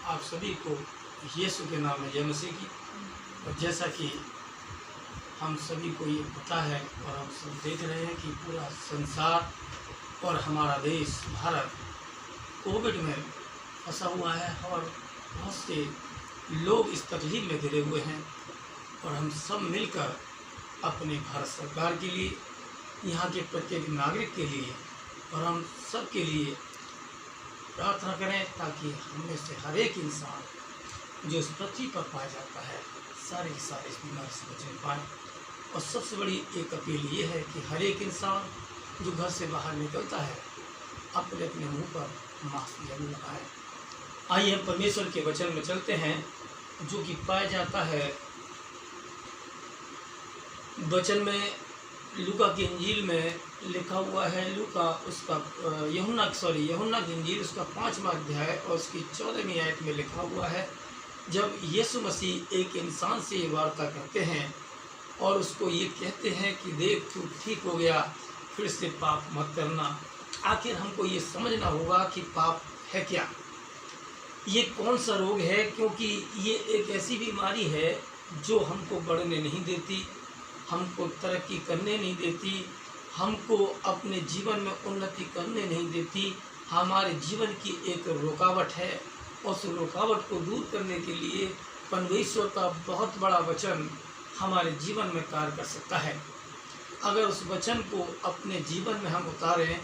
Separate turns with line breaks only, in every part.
आप सभी को यीशु के नाम में जय मसीह की। और जैसा कि हम सभी को ये पता है और हम सब देख रहे हैं कि पूरा संसार और हमारा देश भारत कोविड में फंसा हुआ है और बहुत से लोग इस तकलीफ में घिरे हुए हैं। और हम सब मिलकर अपने भारत सरकार के लिए, यहाँ के प्रत्येक नागरिक के लिए और हम सब के लिए प्रार्थना करें ताकि हम में से हर एक इंसान जो इस पृथ्वी पर पाया जाता है सारे के सारे इस बीमारी से बचने पाए। और सबसे बड़ी एक अपील ये है कि हर एक इंसान जो घर से बाहर निकलता है अपने अपने मुंह पर मास्क जरूर लगाए। आइए हम परमेश्वर के वचन में चलते हैं जो कि पाया जाता है वचन में लूका की इंजील में लिखा हुआ है। लूका उसका यूहन्ना की इंजील उसका 5वां अध्याय और उसकी 14वीं आयत में लिखा हुआ है, जब यीशु मसीह एक इंसान से ये वार्ता करते हैं और उसको ये कहते हैं कि देख तू ठीक हो गया, फिर से पाप मत करना। आखिर हमको ये समझना होगा कि पाप है क्या, ये कौन सा रोग है, क्योंकि ये एक ऐसी बीमारी है जो हमको बढ़ने नहीं देती, हमको तरक्की करने नहीं देती, हमको अपने जीवन में उन्नति करने नहीं देती, हमारे जीवन की एक रुकावट है। उस रुकावट को दूर करने के लिए परमेश्वर का बहुत बड़ा वचन हमारे जीवन में कार्य कर सकता है। अगर उस वचन को अपने जीवन में हम उतारें,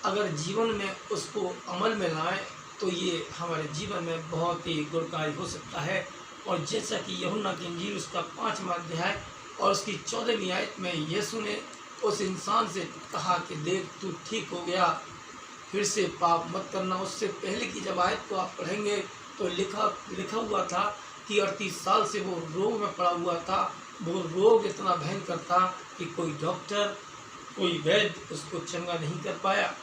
अगर जीवन में उसको अमल में लाएं, तो ये हमारे जीवन में बहुत ही गुणकारी हो सकता है। और जैसा कि यूहन्ना की इंजील उसका 5वां अध्याय और उसकी 14वीं आयत में यीशु ने उस इंसान से कहा कि देख तू ठीक हो गया, फिर से पाप मत करना। उससे पहले की जब आयत को आप पढ़ेंगे तो लिखा हुआ था कि 38 साल से वो रोग में पड़ा हुआ था। वो रोग इतना भयंकर था कि कोई डॉक्टर, कोई वैद्य उसको चंगा नहीं कर पाया,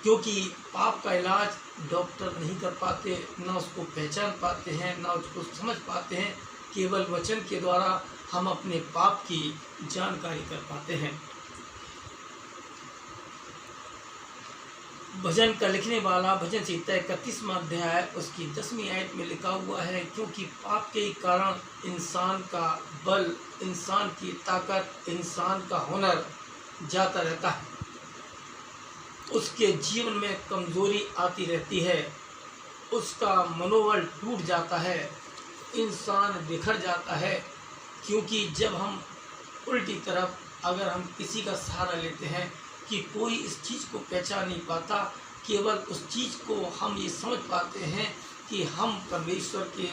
क्योंकि पाप का इलाज डॉक्टर नहीं कर पाते, ना उसको पहचान पाते हैं, ना उसको समझ पाते हैं। केवल वचन के द्वारा हम अपने पाप की जानकारी कर पाते हैं। भजन का लिखने वाला भजन संहिता 31वां अध्याय उसकी 10वीं आयत में लिखा हुआ है, क्योंकि पाप के कारण इंसान का बल, इंसान की ताकत, इंसान का हुनर जाता रहता है, उसके जीवन में कमजोरी आती रहती है, उसका मनोबल टूट जाता है, इंसान बिखर जाता है। क्योंकि जब हम उल्टी तरफ अगर हम किसी का सहारा लेते हैं कि कोई इस चीज़ को पहचान नहीं पाता, केवल उस चीज़ को हम ये समझ पाते हैं कि हम परमेश्वर के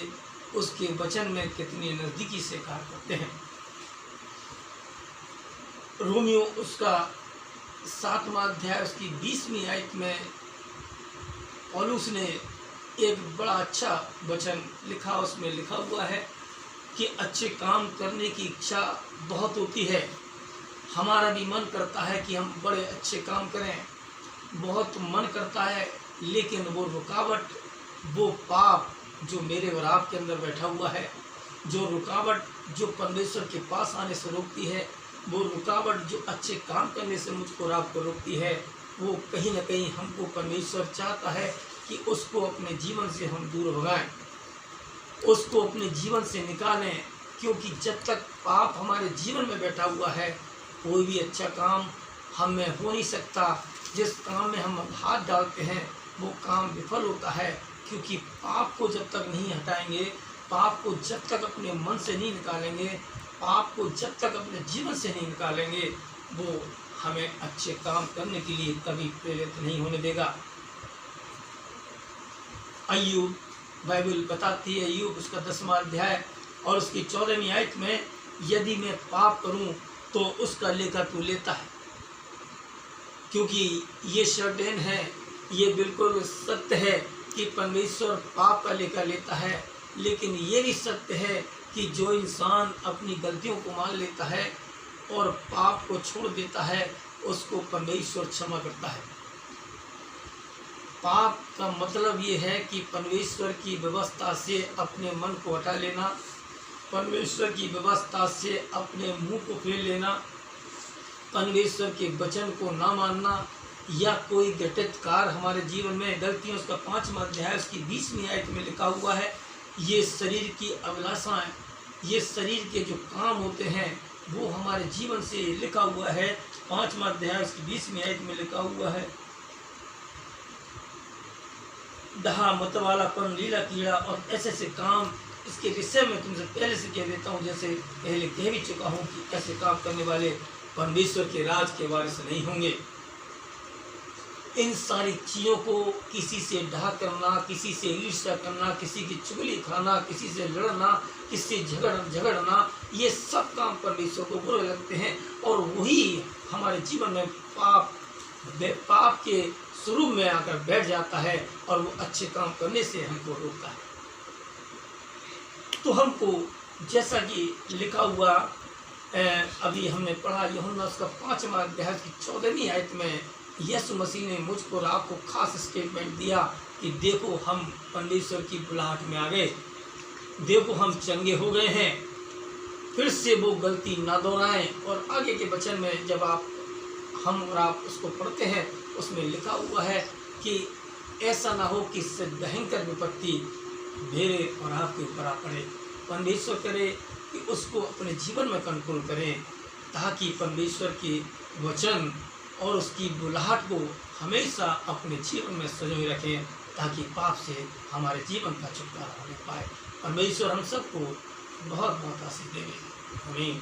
उसके वचन में कितनी नज़दीकी से कार्य करते हैं। रोमियो उसका 7वां अध्याय उसकी 20वीं आयत में पौलुस ने एक बड़ा अच्छा वचन लिखा। उसमें लिखा हुआ है कि अच्छे काम करने की इच्छा बहुत होती है, हमारा भी मन करता है कि हम बड़े अच्छे काम करें, बहुत मन करता है, लेकिन वो रुकावट, वो पाप जो मेरे और आपके अंदर बैठा हुआ है, जो रुकावट जो परमेश्वर के पास आने से रोकती है, वो रुकावट जो अच्छे काम करने से मुझको और आपको रोकती है, वो कहीं ना कहीं हमको परमेश्वर चाहता है कि उसको अपने जीवन से हम दूर भगाएं, उसको अपने जीवन से निकालें। क्योंकि जब तक पाप हमारे जीवन में बैठा हुआ है, कोई भी अच्छा काम हम में हो नहीं सकता। जिस काम में हम हाथ डालते हैं वो काम विफल होता है, क्योंकि पाप को जब तक नहीं हटाएंगे, पाप को जब तक अपने मन से नहीं निकालेंगे, पाप को जब तक अपने जीवन से नहीं निकालेंगे, वो हमें अच्छे काम करने के लिए कभी प्रेरित नहीं होने देगा। अय्यूब, बाइबल बताती है, अय्यूब उसका 10वां अध्याय और उसकी 14वीं आयत में, यदि मैं पाप करूं तो उसका लेखा तू लेता है। क्योंकि ये सर्टेन है, ये बिल्कुल सत्य है कि परमेश्वर पाप का लेखा लेता है, लेकिन ये भी सत्य है कि जो इंसान अपनी गलतियों को मान लेता है और पाप को छोड़ देता है, उसको परमेश्वर क्षमा करता है। पाप का मतलब ये है कि परमेश्वर की व्यवस्था से अपने मन को हटा लेना, परमेश्वर की व्यवस्था से अपने मुंह को फेर लेना, परमेश्वर के वचन को ना मानना, या कोई घटित कार्य हमारे जीवन में गलतियों, उसका 5वां अध्याय उसकी 20वीं आयत में लिखा हुआ है। ये शरीर की अभिलाषाएं, ये शरीर के जो काम होते हैं वो हमारे जीवन से लिखा हुआ है। 5वां अध्याय उसकी 20वीं आयत में लिखा हुआ है, डहा, मतवालापन, लीला कीड़ा और ऐसे ऐसे काम। इसके विषय में तुमसे पहले से कह देता हूँ, जैसे पहले कह भी चुका हूँ कि ऐसे काम करने वाले परमेश्वर के राज के वारिस नहीं होंगे। इन सारी चीज़ों को, किसी से ढा करना, किसी से ईर्ष्या करना, किसी की चुगली खाना, किसी से लड़ना, किसी से झगड़ना, ये सब काम परमेश्वर को बुरे लगते हैं और वही हमारे जीवन में पाप के स्वरूप में आकर बैठ जाता है और वो अच्छे काम करने से हमको रोकता है। तो हमको जैसा कि लिखा हुआ अभी हमने पढ़ा, यूहन्ना उसका 5वां अध्याय की 14वीं आयत में यीशु मसीह ने मुझको और आपको खास स्टेटमेंट दिया कि देखो हम परमेश्वर की बुलाहट में आ गए, देखो हम चंगे हो गए हैं, फिर से वो गलती ना दोहराएं। और आगे के वचन में जब हम और आप उसको पढ़ते हैं, उसमें लिखा हुआ है कि ऐसा ना हो कि इससे भयंकर विपत्ति मेरे और आपके ऊपर आ पड़े। परमेश्वर करे कि उसको अपने जीवन में कंट्रोल करें, ताकि परमेश्वर के वचन और उसकी बुलाहट को हमेशा अपने जीवन में संजोए रखें, ताकि पाप से हमारे जीवन का छुटकारा होने पाए। परमेश्वर हम सबको बहुत बहुत आशीष देवे। आमीन।